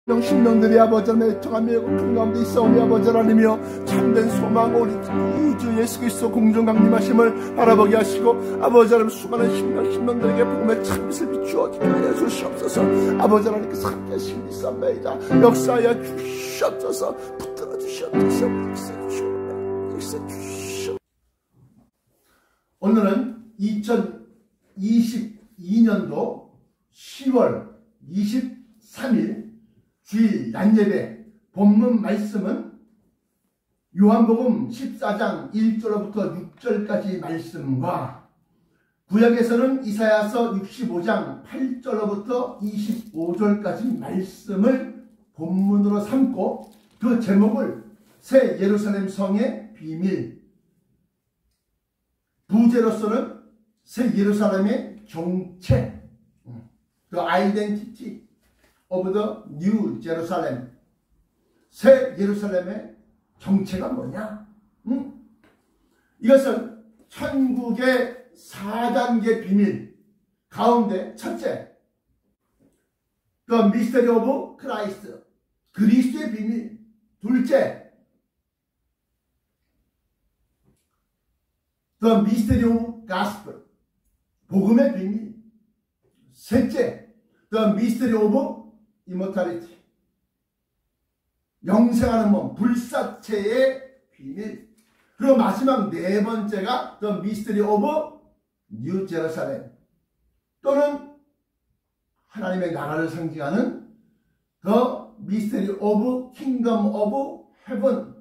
신령들이 아버지 하나님의 애통함이 큰 가운데 있사오니 아버지 하나님이여 참된 소망 우리 주 예수 그리스도 공중 강림하심을 바라보게 하시고 아버지 하나님 수많은 신령들에게 복음의 참빛을 비추어지게 하여 주시옵소서. 아버지 하나님께서 함께 하시기 믿사옵나이다. 역사하여 주시옵소서. 붙들어 주시옵소서. 역사 주시옵소서. 오늘은 2022년도 10월 23일 주일 낮예배 본문 말씀은 요한복음 14장 1절부터 6절까지 말씀과 구약에서는 이사야서 65장 8절부터 25절까지 말씀을 본문으로 삼고 그 제목을 새 예루살렘 성의 비밀, 부제로서는 새 예루살렘의 정체, The Identity of the New Jerusalem, 새 예루살렘의 정체가 뭐냐? 이것은 천국의 4단계 비밀 가운데 첫째, The Mystery of Christ, 그리스도의 비밀. 둘째, The Mystery of Gospel, 복음의 비밀. 셋째, The Mystery of Immortality, 영생하는 몸, 불사체의 비밀. 그리고 마지막 네 번째가 The Mystery of New Jerusalem, 또는 하나님의 나라를 상징하는 The Mystery of Kingdom of Heaven,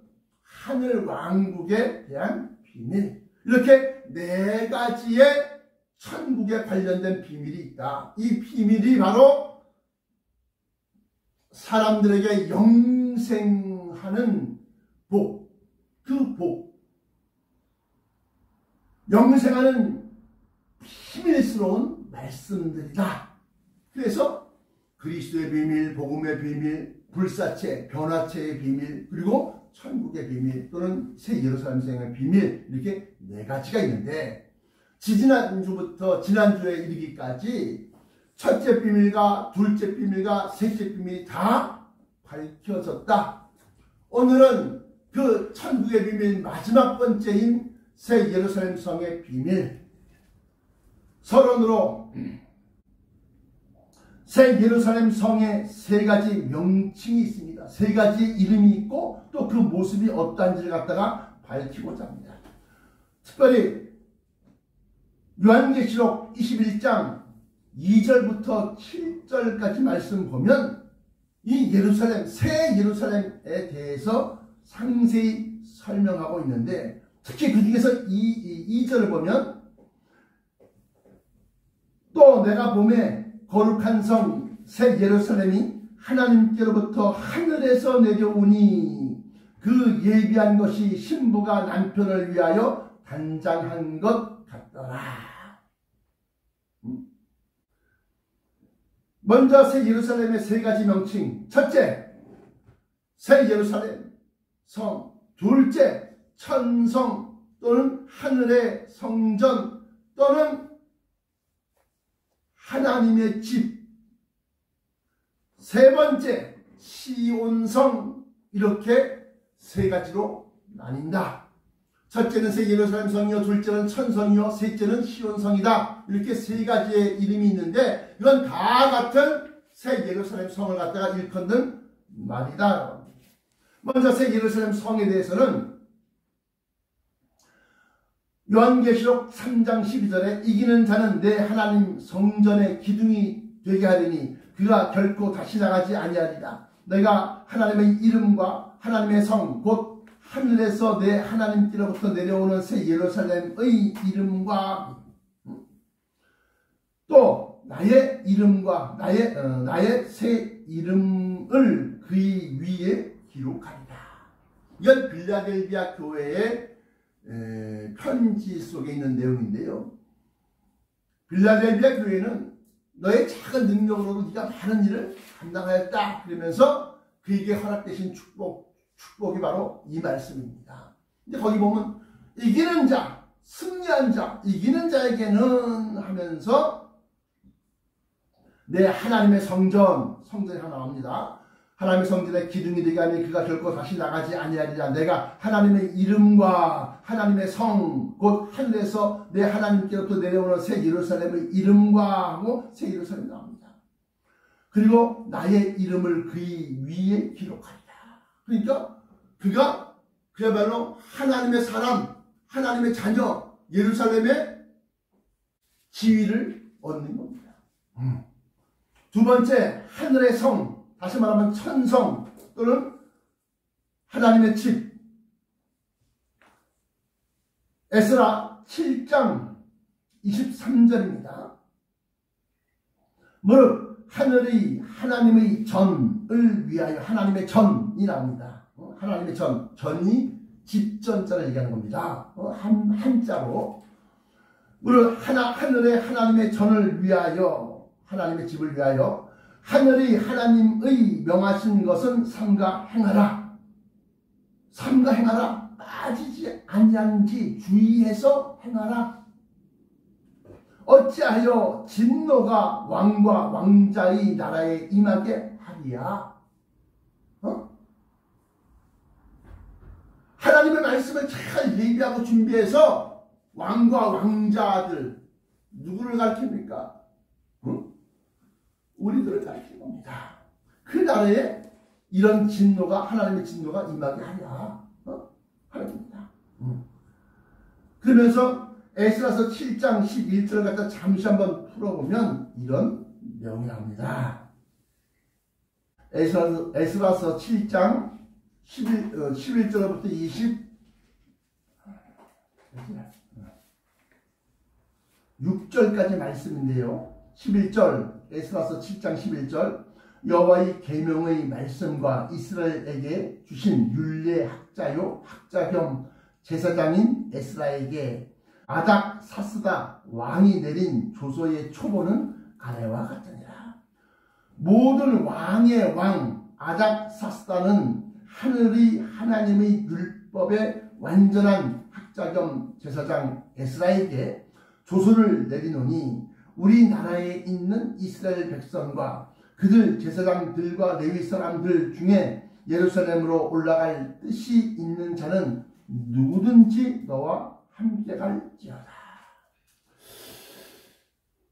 하늘 왕국에 대한 비밀. 이렇게 네 가지의 천국에 관련된 비밀이 있다. 이 비밀이 바로 사람들에게 영생하는 복, 그 복, 영생하는 비밀스러운 말씀들이다. 그래서 그리스도의 비밀, 복음의 비밀, 불사체, 변화체의 비밀, 그리고 천국의 비밀, 또는 새 예루살렘 성의 비밀, 이렇게 네 가지가 있는데, 지지난주부터 지난주에 이르기까지 첫째 비밀과 둘째 비밀과 셋째 비밀이 다 밝혀졌다. 오늘은 그 천국의 비밀 마지막 번째인 새 예루살렘 성의 비밀, 서론으로 새 예루살렘 성에 세 가지 명칭이 있습니다. 세 가지 이름이 있고 또 그 모습이 어떠한지를 갖다가 밝히고자 합니다. 특별히 요한계시록 21장 2절부터 7절까지 말씀 보면 이 예루살렘, 새 예루살렘에 대해서 상세히 설명하고 있는데, 특히 그 중에서 2절을 보면 또 내가 보매 거룩한 성 새 예루살렘이 하나님께로부터 하늘에서 내려오니 그 예비한 것이 신부가 남편을 위하여 단장한 것 같더라. 먼저 새 예루살렘의 세 가지 명칭. 첫째, 새 예루살렘 성. 둘째, 천성 또는 하늘의 성전 또는 하나님의 집. 세 번째, 시온성. 이렇게 세 가지로 나뉜다. 첫째는 새 예루살렘 성이요, 둘째는 천성이요, 셋째는 시온성이다. 이렇게 세 가지의 이름이 있는데 이건 다 같은 새 예루살렘 성을 갖다가 일컫는 말이다. 먼저 새 예루살렘 성에 대해서는 요한계시록 3장 12절에 이기는 자는 내 하나님 성전의 기둥이 되게 하리니 그가 결코 다시 나가지 아니하리라. 내가 하나님의 이름과 하나님의 성 곧 하늘에서 내 하나님께로부터 내려오는 새 예루살렘의 이름과 또 나의 이름과 나의 새 이름을 그의 위에 기록하리라. 이건 빌라델비아 교회의 편지 속에 있는 내용인데요. 빌라델비아 교회는 너의 작은 능력으로도 네가 많은 일을 감당하였다 그러면서 그에게 허락되신 축복이 바로 이 말씀입니다. 근데 거기 보면 이기는 자, 승리한 자, 이기는 자에게는 하면서 내 하나님의 성전이 하나 나옵니다. 하나님의 성전에 기둥이 되게 하니 그가 결코 다시 나가지 아니하리라. 내가 하나님의 이름과 하나님의 성 곧 하늘에서 내 하나님께로부터 내려오는 새 예루살렘의 이름과 하고 새 예루살렘이 나옵니다. 그리고 나의 이름을 그의 위에 기록하리라. 그러니까 그가 그야말로 하나님의 사람, 하나님의 자녀, 예루살렘의 지위를 얻는 겁니다. 두 번째, 하늘의 성, 다시 말하면 천성 또는 하나님의 집. 에스라 7장 23절입니다. 무릇 하늘이 하나님의 전을 위하여, 하나님의 전이 나옵니다. 하나님의 전이 집전자를 얘기하는 겁니다. 한자로. 무릇 하늘에 하나님의 전을 위하여, 하나님의 집을 위하여 하늘이 하나님의 명하신 것은 삼가 행하라. 삼가 행하라. 빠지지 아니한지 주의해서 행하라. 어찌하여 진노가 왕과 왕자의 나라에 임하게 하리야. 하나님의 말씀을 잘 예비하고 준비해서 왕과 왕자들, 누구를 가르칩니까? 우리들을 가르치는 겁니다. 그 나라에 이런 진노가, 하나님의 진노가 임하게 하랴. 하는 겁니다. 그러면서 에스라서 7장 11절을 갖다 잠시 한번 풀어보면 이런 명예합니다. 에스라서 7장 11절부터 26절까지 말씀인데요. 11절, 에스라서 7장 11절, 여호와의 계명의 말씀과 이스라엘에게 주신 율례 학자요 학자 겸 제사장인 에스라에게 아닥사스다 왕이 내린 조서의 초보는 가래와 같으니라. 모든 왕의 왕 아닥사스다는 하늘이 하나님의 율법의 완전한 학자 겸 제사장 에스라에게 조서를 내리노니 우리나라에 있는 이스라엘 백성과 그들 제사장들과 레위 사람들 중에 예루살렘으로 올라갈 뜻이 있는 자는 누구든지 너와 함께 갈지어다.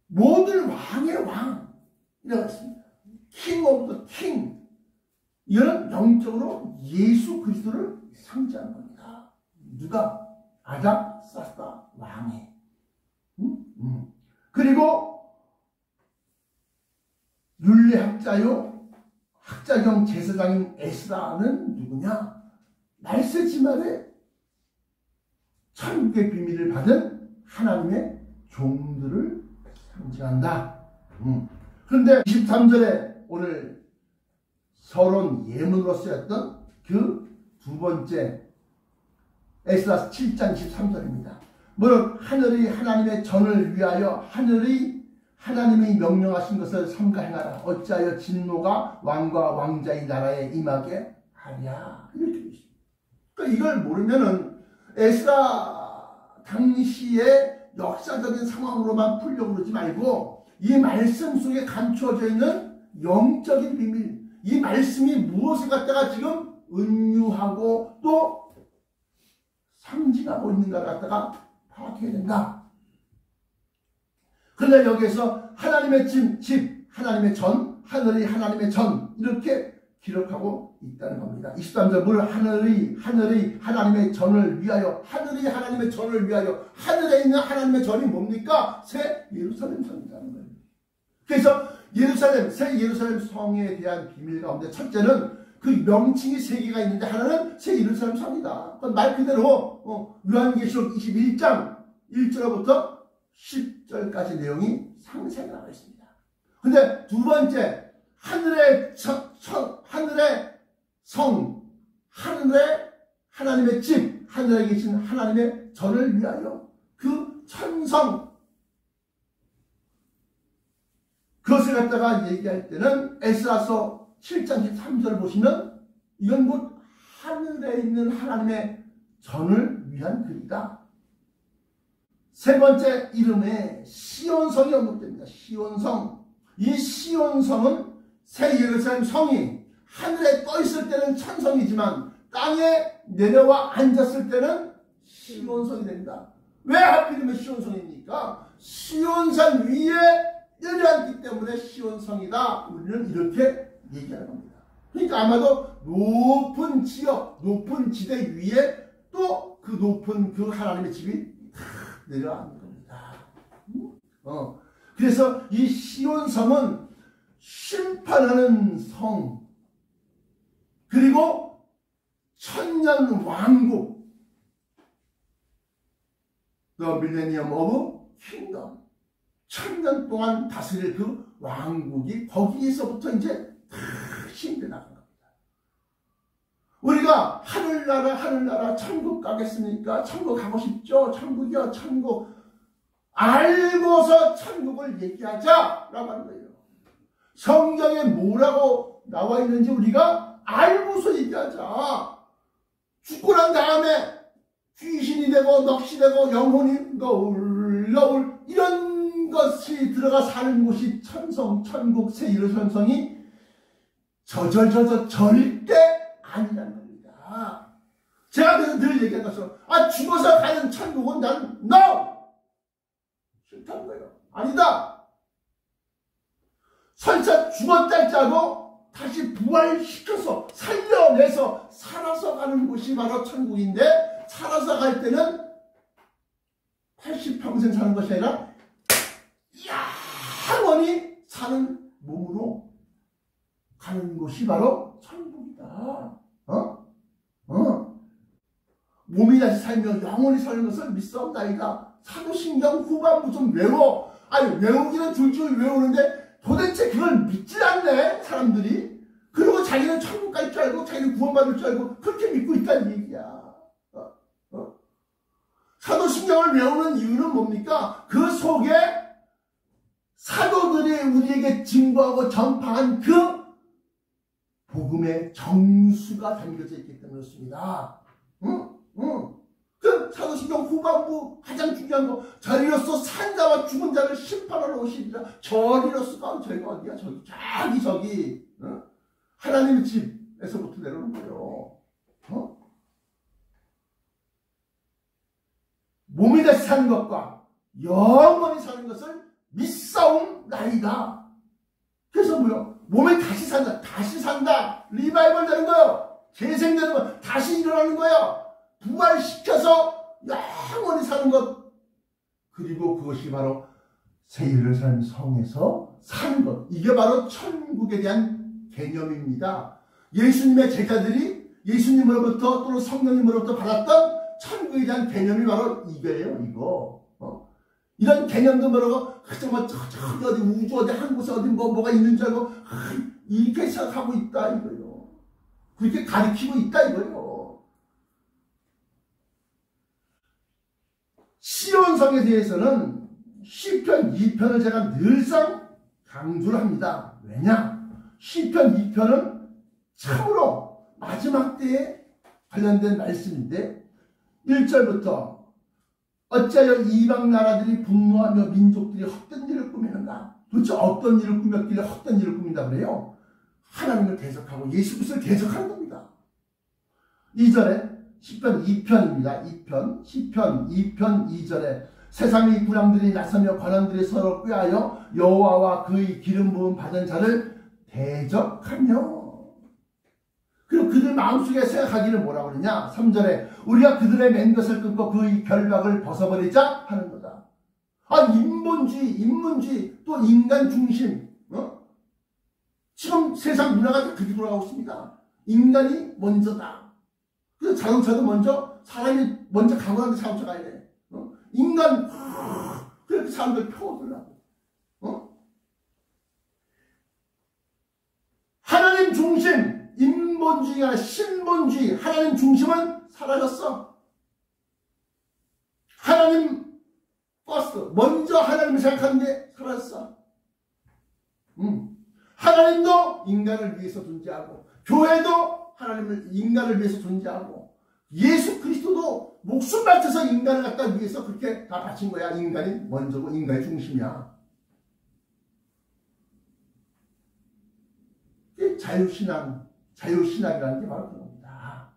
모든 왕의 왕, 이라고 했습니다. king of the king. 이런 영적으로 예수 그리스도를 상징하는 겁니다. 누가? 아닥사스다 왕이. 그리고 율례학자요 학자 겸 제사장인 에스라는 누구냐? 말세지말에 천국의 비밀을 받은 하나님의 종들을 상징한다. 그런데 23절에 오늘 서론 예문으로 쓰였던 그 두 번째 에스라 7장 23절입니다. 무릇 하늘이 하나님의 전을 위하여 하늘이 하나님이 명령하신 것을 삼가 행하라. 어찌하여 진노가 왕과 왕자의 나라에 임하게 하랴. 이렇게 되어 있습니다. 그러니까 이걸 모르면은 에스라 당시의 역사적인 상황으로만 풀려고 그러지 말고 이 말씀 속에 감추어져 있는 영적인 비밀, 이 말씀이 무엇을 갖다가 지금 은유하고 또 상징하고 있는가를 갖다가 파악해야 된다. 그런데 여기에서 하나님의 집, 하나님의 전, 하늘이 하나님의 전 이렇게 기록하고 있다는 겁니다. 23절 물 하늘이 하나님의 전을 위하여, 하늘이 하나님의 전을 위하여, 하늘에 있는 하나님의 전이 뭡니까? 새 예루살렘 성이라는 거예요. 그래서 예루살렘, 새 예루살렘 성에 대한 비밀 가운데 첫째는 그 명칭이 세 개가 있는데 하나는 새 예루살렘 성이다. 말 그대로 요한계시록 21장 1절부터 10절까지 내용이 상세히 나와 있습니다. 근데 두 번째, 하늘의 성, 하늘의 하나님의 집, 하늘에 계신 하나님의 전을 위하여 그 천성, 그것을 갖다가 얘기할 때는 에스라서 7장 13절을 보시면 이건 곧 하늘에 있는 하나님의 전을 위한 글이다. 세 번째 이름에 시온성이 언급됩니다. 시온성. 이 시온성은 새 예루살렘 성이 하늘에 떠 있을 때는 천성이지만 땅에 내려와 앉았을 때는 시온성이 됩니다. 왜 하필이면 시온성입니까? 시온산 위에 내려앉기 때문에 시온성이다. 우리는 이렇게 얘기하는 겁니다. 그러니까 아마도 높은 지역, 높은 지대 위에 또 그 높은 그 하나님의 집이 내려앉는 겁니다. 그래서 이 시온성은 심판하는 성, 그리고 천년 왕국, The Millennium of Kingdom, 천년 동안 다스릴 그 왕국이 거기에서부터 이제 시행돼 나간 겁니다. 우리가 하늘나라 천국 가겠습니까? 천국 가고 싶죠? 천국이요, 천국. 알고서 천국을 얘기하자라고 하는 거예요. 성경에 뭐라고 나와 있는지 우리가 알고서 얘기하자. 죽고 난 다음에 귀신이 되고 넋이 되고 영혼이 너울 이런 것이 들어가 사는 곳이 천성, 천국, 새1호천성이 절대 아니라는 겁니다. 제가 그래서 늘 얘기한 것처럼 죽어서 가는 천국은 난 NO! 싫다는 거예요. 아니다. 설사 죽었다 할지라도 다시 부활시켜서 살려내서 살아서 가는 곳이 바로 천국인데, 살아서 갈 때는 80평생 사는 것이 아니라 영원히 사는 몸으로 가는 곳이 바로 천국이다. 몸이 다시 살며 영원히 사는 것을 믿사옵나이다. 사도신경 후반부 좀 외워. 외우기는 줄줄 외우는데 도대체 그걸 믿지 않네, 사람들이. 그리고 자기는 천국 갈 줄 알고 자기는 구원받을 줄 알고 그렇게 믿고 있다는 얘기야. 사도신경을 외우는 이유는 뭡니까? 그 속에 사도들이 우리에게 증거하고 전파한 그 복음의 정수가 담겨져 있기 때문에 그렇습니다. 그 사도신경 후반부 가장 중요한 거, 저리로서 산 자와 죽은 자를 심판하러 오시리라. 저리로서가 저희가 어디야? 저기 하나님의 집에서부터 내려오는 거예요. 몸이 다시 사는 것과 영원히 사는 것을 믿사옵나이다. 그래서 뭐요? 몸이 다시 산다. 리바이벌 되는 거예요. 재생되는 거예요. 다시 일어나는 거예요. 부활시켜서 영원히 사는 것. 그리고 그것이 바로 새1호산 성에서 사는 것. 이게 바로 천국에 대한 개념입니다. 예수님의 제자들이 예수님으로부터 또는 성령님으로부터 받았던 천국에 대한 개념이 바로 이거예요. 이거. 이런 개념도 뭐라고 저기 어디 우주 어디 한 곳에 어디 뭐가 있는 줄 알고 이렇게 생각하고 있다 이거예요. 그렇게 가르치고 있다 이거예요. 시온성에 대해서는 시편 2편을 제가 늘상 강조를 합니다. 왜냐? 시편 2편은 참으로 마지막 때에 관련된 말씀인데 1절부터 어찌하여 이방 나라들이 분노하며 민족들이 헛된 일을 꾸미는가? 도대체 어떤 일을 꾸몄길래 헛된 일을 꾸민다 그래요? 하나님을 대적하고 예수 그리스도를 대적하는 겁니다. 2절에 시편 2편입니다. 2편 시편 2편 2절에 세상의 군왕들이 나서며 관원들이 서로 꾀하여 여호와와 그의 기름 부음 받은 자를 대적하며, 그리고 그들 마음속에 생각하기를 뭐라고 그러냐? 3절에 우리가 그들의 맨 것을 끊고 그의 결박을 벗어버리자 하는 거다. 인문주의, 또 인간 중심. 지금 세상 문화가 그렇게 돌아가고 있습니다. 인간이 먼저다. 그래서 자동차도 먼저, 사람이 먼저 가고 나서 자동차 가야 돼. 인간, 그렇게 사람들 펴오더라고. 하나님 중심, 인본주의가 신본주의, 하나님 중심은 사라졌어. 하나님 버스, 먼저 하나님을 생각하는 게 사라졌어. 하나님도 인간을 위해서 존재하고, 교회도 인간을 위해서 존재하고, 예수 그리스도도 목숨 바쳐서 인간을 갖다 위해서 그렇게 다 바친 거야. 인간이 먼저고 인간이 중심이야. 자유신앙, 자유신학이라는 게 바로 그겁니다.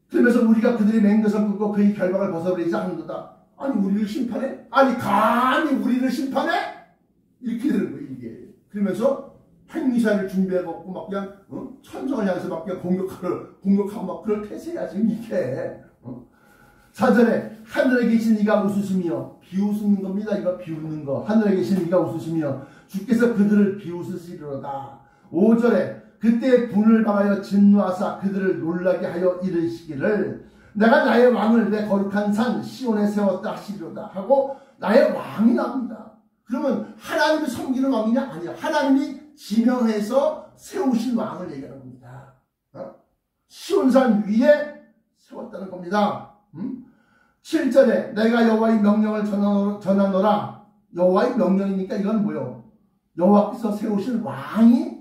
그러면서 우리가 그들이 맹 것을 끊고 그의 결박을 벗어버리자 하는도다. 아니 우리를 심판해? 아니 감히 우리를 심판해? 이렇게 되는 거예요 이게. 그러면서 핵미사일을 준비해갖고 막 그냥 천성을 향해서 막 그냥 공격하고 막 그럴 태세야 지금 이게. 4절에 하늘에 계신 이가 웃으시며 비웃는 겁니다. 이거 비웃는 거. 하늘에 계신 이가 웃으시며 주께서 그들을 비웃으시리로다. 5절에 그때 분을 박하여 진노하사 그들을 놀라게 하여 이르시기를 내가 나의 왕을 내 거룩한 산 시온에 세웠다 하시리로다 하고 나의 왕이 나옵니다. 그러면 하나님이 섬기는 왕이냐? 아니야. 하나님이 지명해서 세우신 왕을 얘기하는 겁니다. 시온산 위에 세웠다는 겁니다. 7절에 내가 여호와의 명령을 전하노라. 여호와의 명령이니까 이건 뭐요? 여호와께서 세우신 왕이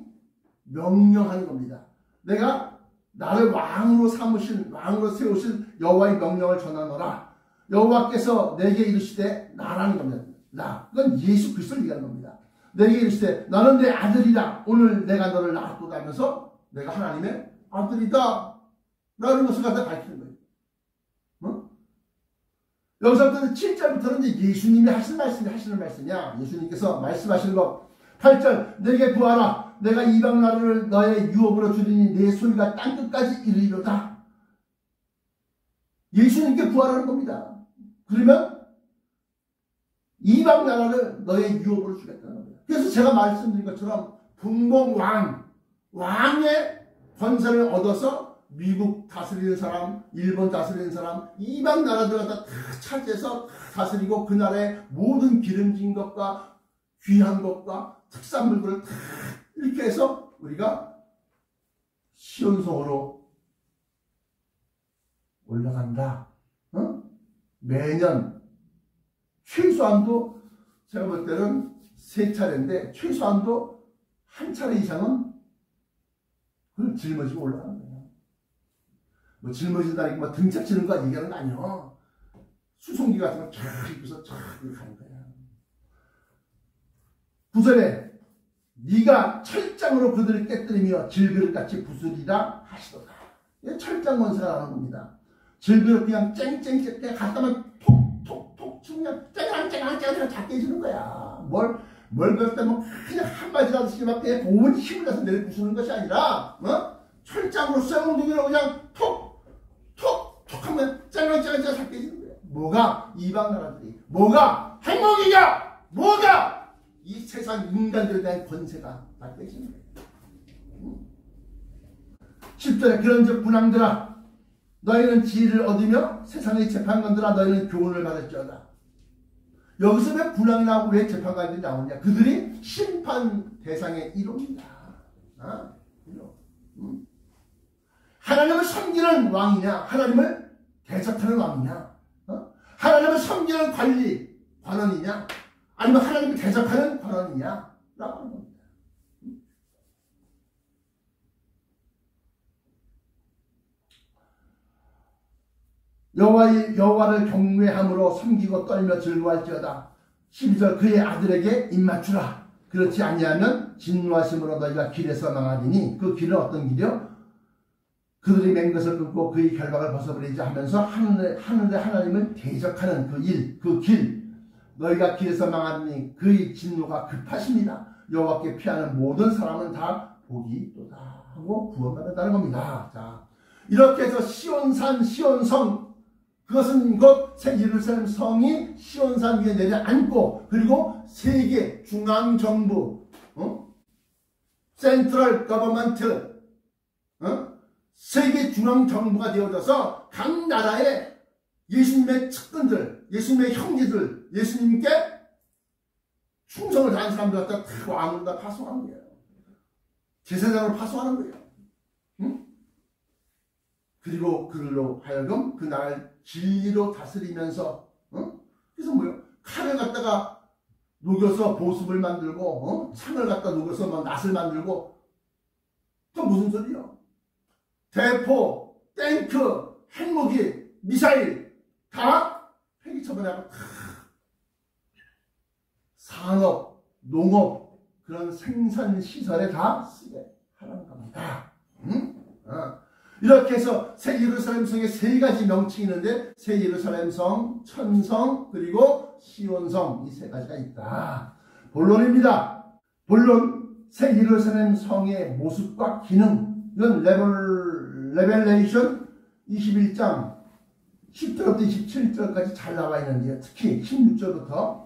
명령하는 겁니다. 내가 나를 왕으로 세우신 여호와의 명령을 전하노라. 여호와께서 내게 이르시되 나라는 겁니다. 나. 그건 예수 그리스도를 얘기하는 겁니다. 내게 이르시되 너는 내 아들이다. 오늘 내가 너를 낳았도다 하면서 내가 하나님의 아들이다. 라는 것을 갖다 밝히는 거예요. 여기서부터 7절부터는 이제 예수님이 하시는 말씀이야. 예수님께서 말씀하시는 것. 8절 내게 구하라. 내가 이방 나라를 너의 유업으로 주리니 내 소유가 땅끝까지 이르리로다. 예수님께 구하라는 겁니다. 그러면 이방 나라를 너의 유업으로 주겠다는 겁니다. 그래서 제가 말씀드린 것처럼 왕의 권세를 얻어서 미국 다스리는 사람, 일본 다스리는 사람, 이방 나라들 갖다 다 차지해서 다스리고 그 나라의 모든 기름진 것과 귀한 것과 특산물들을 다 이렇게 해서 우리가 시온성으로 올라간다. 매년 최소한도 제가 볼 때는 3차례인데 최소한도 한 차례 이상은 그걸 짊어지고 올라가는 거예요. 뭐 짊어진다니까 뭐 등짝 치는 거 얘기하는 거 아니요. 수송기 같은 거 쫙 입고서 쫙 가는 거야. 9절에 네가 철장으로 그들을 깨뜨리며 질그릇같이 부수리라 하시도다. 철장 원수가 나오는 겁니다. 질그릇 그냥 쨍쨍쨍 갖다만 톡톡톡 그냥 쨍쨍쨍쨍 다 깨지는 거야. 뭘 그랬다 뭐 그냥 한마디라도 막 그냥 온 힘을 내서 내려 부수는 것이 아니라 철장으로 쇠몽둥이로 그냥 톡톡톡 하면 쨍쨍쨍쨍 다 깨지는 거야. 뭐가 이방 나라들이 뭐가 행복이냐 뭐가 이 세상 인간들에 대한 권세가 다 깨지는 거예요. 10절에 그런즉 군왕들아 너희는 지혜를 얻으며 세상의 재판관들아 너희는 교훈을 받을지어다. 여기서 왜 군왕이 나오고 왜 재판관들이 나오냐? 그들이 심판 대상의 1호입니다. 하나님을 섬기는 왕이냐? 하나님을 대적하는 왕이냐? 하나님을 섬기는 관원이냐? 아니면 하나님을 대적하는 관원이냐? 라고 하는 겁니다. 여호와를 경외함으로 섬기고 떨며 즐거워할지어다. 12절 그의 아들에게 입맞추라. 그렇지 아니하면 진노하심으로 너희가 길에서 망하리니 그 길은 어떤 길이요? 그들이 맹 것을 끊고 그의 결박을 벗어버리자 하면서 하늘의 하나님을 대적하는 그 길 너희가 길에서 망하리니 그의 진노가 급하십니다. 여호와께 피하는 모든 사람은 다 복이 있도다 하고 구원받았다는 겁니다. 자, 이렇게 해서 시온산 시온성 그것은 곧 예루살렘 성이 시온산 위에 내려앉고 그리고 세계 중앙정부 센트럴 거버먼트 세계 중앙정부가 되어져서 각 나라의 예수님의 측근들 예수님의 형제들 예수님께 충성을 다한 사람들 갖다 다 왕으로 다 파송하는 거예요. 제사장으로 파송하는 거예요. 그리고 그들로 하여금 그 나라를 진리로 다스리면서 그래서 뭐요? 칼을 갖다가 녹여서 보습을 만들고 창을 갖다 녹여서 막 낫을 만들고 또 무슨 소리요? 대포, 탱크, 핵무기, 미사일 다 폐기 처분하고 산업, 농업 그런 생산 시설에 다 쓰게 하는 겁니다. 이렇게 해서 새 예루살렘 성에 세 가지 명칭이 있는데 새 예루살렘 성, 천성, 그리고 시온성 이 세 가지가 있다. 본론입니다. 본론 새 예루살렘 성의 모습과 기능 이건 레벨레이션 21장 10절부터 27절까지 잘 나와 있는데요. 특히 16절부터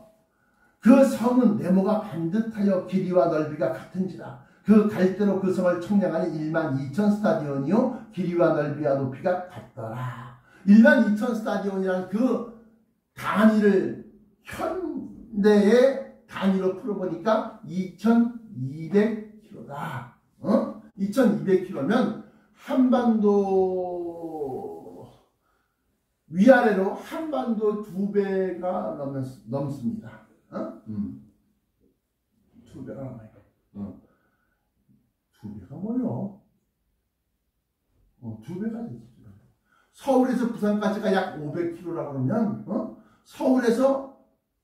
그 성은 네모가 반듯하여 길이와 넓이가 같은지라 그 갈대로 그 성을 청량하니 12,000 스타디온이요 길이와 넓이와 높이가 같더라. 12,000 스타디온이라는 그 단위를 현대의 단위로 풀어보니까 2,200km다. 2,200km면 한반도 위아래로 한반도 2배가 넘습니다. 2배가 넘어요. 2배가 뭐요? 2배가 되죠. 서울에서 부산까지가 약 500km라고 그러면 서울에서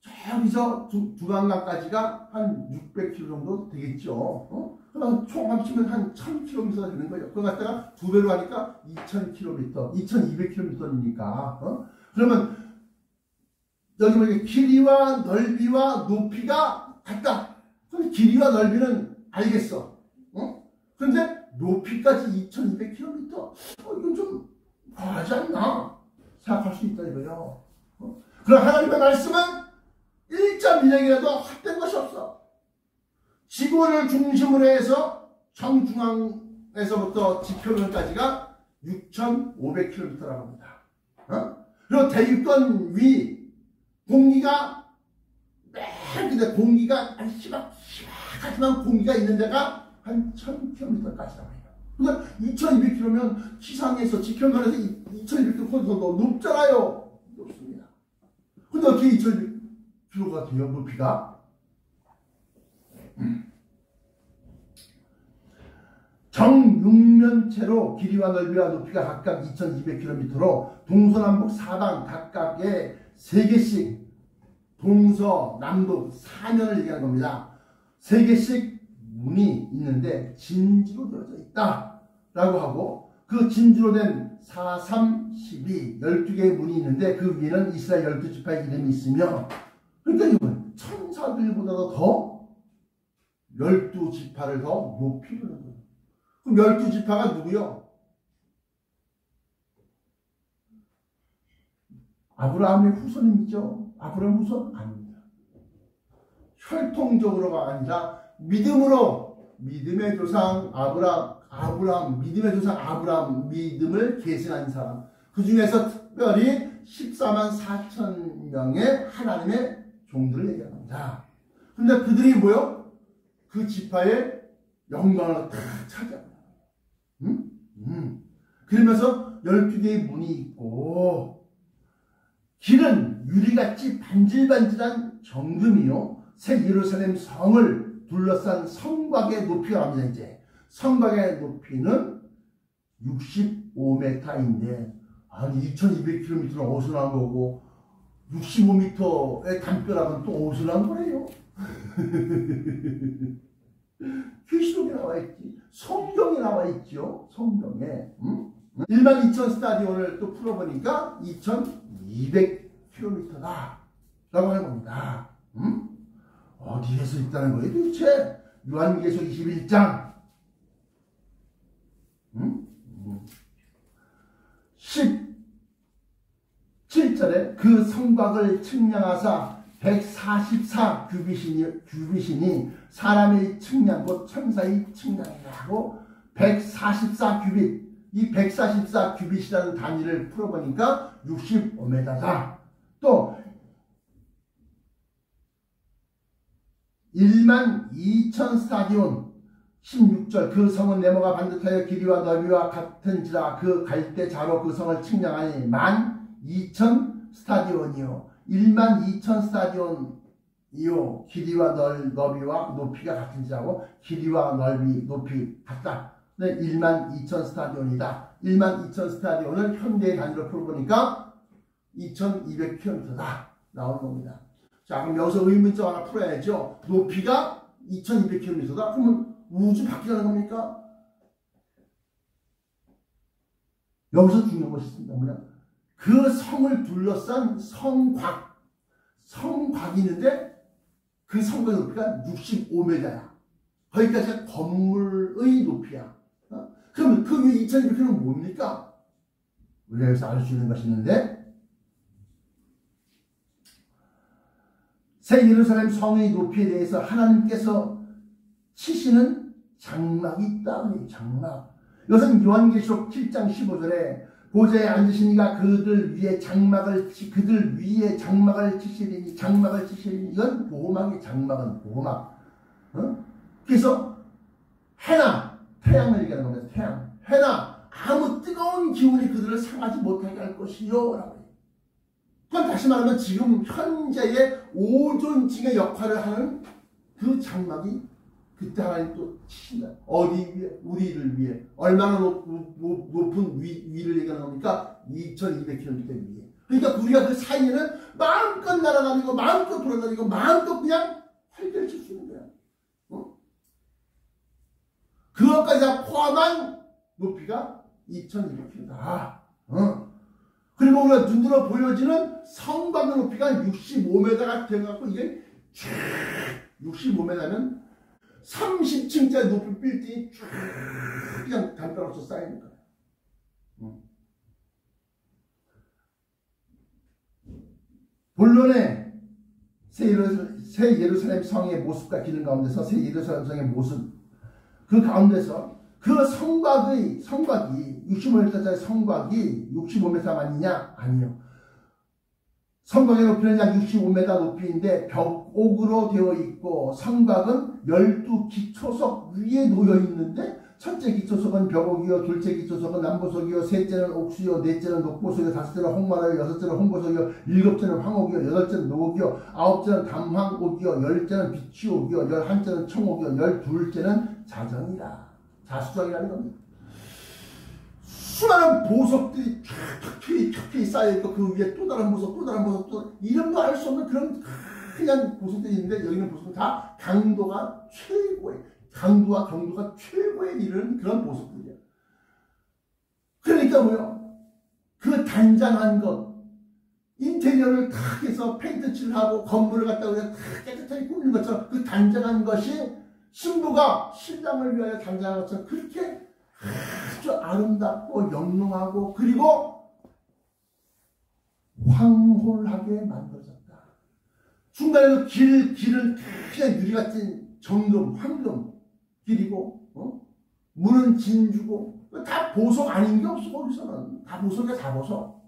저기서 두강강까지가 한 600km 정도 되겠죠. 그럼 총 합치면 한 1000km가 되는 거예요. 그걸 갖다가 2배로 하니까 2000km, 2200km니까. 그러면 여기 보니까 길이와 넓이와 높이가 같다. 그럼 길이와 넓이는 알겠어. 그런데 높이까지 2200km. 이건 좀 과하지 않나? 생각할 수 있다 이거요. 그럼 하나님의 말씀은 1.1획이라도 헛된 것이 없어. 지구를 중심으로 해서 정중앙에서부터 지표면까지가 6,500km라고 합니다. 그리고 대륙권 위 공기가 근데 공기가 희박하지만 공기가 있는 데가 한 1000km까지라고 해요. 그러니까 2200km면 지상에서 지표면에서 2200km 더 높잖아요. 높습니다. 근데 어떻게 2200km가 돼요? 높이가? 정육면체로 길이와 넓이와 높이가 각각 2200km로 동서남북 사방 각각의 3개씩 동서남북 4면을 얘기하는 겁니다. 3개씩 문이 있는데 진주로 되어져 있다 라고 하고 그 진주로 된 4, 3, 12 12개의 문이 있는데 그 위에는 이스라엘 12지파의 이름이 있으며 그러니까 이건 천사들보다도 더 12지파를 더 높이 부르는 거예요. 그럼 12지파가 누구요? 아브라함의 후손이죠. 아브라함 후손 아닙니다. 혈통적으로가 아니라 믿음으로 믿음의 조상 아브라함 믿음의 조상 아브라함 믿음을 계승한 사람 그 중에서 특별히 14만 4천 명의 하나님의 종들을 얘기합니다. 근데 그들이 뭐요? 그 지파의 영광을 다 차지합니다. 그러면서 12개의 문이 있고 길은 유리같이 반질반질한 정금이요 새 예루살렘 성을 둘러싼 성곽의 높이가 합니다. 이제 성곽의 높이는 65m인데 아니 2200km는 어디서 난 거고 65m의 담벼락은 또 어디서 난 거예요? 계시록에 나와 있지. 성경에 나와 있죠. 성경에. 12,000 스타디온을 또 풀어보니까 2200km다 라고 하는 겁니다. 어디에서 있다는 거예요 도대체? 요한계시록 21장 17절에 그 성곽을 측량하사 144 규빗이니 사람의 측량 곧 천사의 측량이라고 144 규빗 이 144 규빗이라는 단위를 풀어보니까 65m다. 또 12,000 스타디온 16절 그 성은 네모가 반듯하여 길이와 넓이와 같은지라 그 갈대 자로 그 성을 측량하니 12,000 스타디온이요 12,000 스타디온이요 길이와 넓이와 높이가 같은지라고 길이와 넓이 높이 같다. 네, 12,000 스타디온이다. 12,000 스타디온을 현대의 단위로 풀어보니까 2200km다 나오는 겁니다. 자, 그럼 여기서 의문점 하나 풀어야죠. 높이가 2200km다? 그러면 우주 밖이라는 겁니까? 여기서 중요한 것이 있습니다. 뭐냐? 그 성을 둘러싼 성곽이 있는데 그 성곽의 높이가 65m야. 거기까지가 건물의 높이야. 그러면 그 위에 2200km는 뭡니까? 우리가 여기서 알 수 있는 것이 있는데, 새 예루살렘 성의 높이에 대해서 하나님께서 치시는 장막이 있다. 장막. 이것은 요한계시록 7장 15절에 보좌에 앉으신 이가 그들 위에 장막을 치시리니, 이건 보호막이, 장막은 보호막. 그래서 해나, 태양을 얘기하는 겁니다. 태양, 해나, 아무 뜨거운 기운이 그들을 상하지 못하게 할 것이요 라고. 그건 다시 말하면 지금 현재의 오존층의 역할을 하는 그 장막이 그때 하나님 또 치신다. 어디 위에? 우리를 위해. 얼마나 높은 위를 얘기하는 겁니까? 2200km 위에. 그러니까 우리가 그 사이에는 마음껏 날아다니고 마음껏 돌아다니고 마음껏 그냥 활개를 칠 수 있는 거야. 그것까지 다 포함한 높이가 2200km다. 그리고 우리가 눈으로 보여지는 성곽의 높이가 65m가 되어갖고 이게 65m면 30층짜리 높은 빌딩이 쭉 그냥 담벼락으로 쌓이는 거야. 본론의 새 예루살렘 성의 모습과 기능 가운데서 새 예루살렘 성의 모습, 그 가운데서 그 성곽이 65m짜리 성곽이 65m만이냐? 아니요. 성곽의 높이는 약 65m 높이인데 벽옥으로 되어 있고, 성곽은 12기초석 위에 놓여 있는데, 첫째 기초석은 벽옥이요, 둘째 기초석은 남보석이요, 셋째는 옥수요, 넷째는 녹보석이요, 다섯째는 홍마라요, 여섯째는 홍보석이요, 일곱째는 황옥이요, 여덟째는 노옥이요, 아홉째는 담황옥이요, 열째는 비치옥이요, 열한째는 청옥이요, 열둘째는 자정이라. 자수정이라는 겁니다. 수많은 보석들이 척히 쌓여있고 그 위에 또 다른 보석, 이름도 알 수 없는 그런 그냥 보석들이 있는데, 여기는 보석은 다 강도와 경도가 최고에 이르는 그런 보석들이야. 그러니까 뭐요? 그 단장한 것, 인테리어를 탁 해서 페인트칠을 하고 건물을 갖다가 그냥 탁 깨끗하게 꾸미는 것처럼, 그 단장한 것이 신부가 신랑을 위하여 단장한 것처럼 그렇게 아주 아름답고 영롱하고, 그리고 황홀하게 만들어졌다. 중간에 길은 그냥 유리같은 정금, 황금 길이고, 문은 진주고, 다 보석 아닌 게 없어. 거기서는 다 보석이야, 다 보석.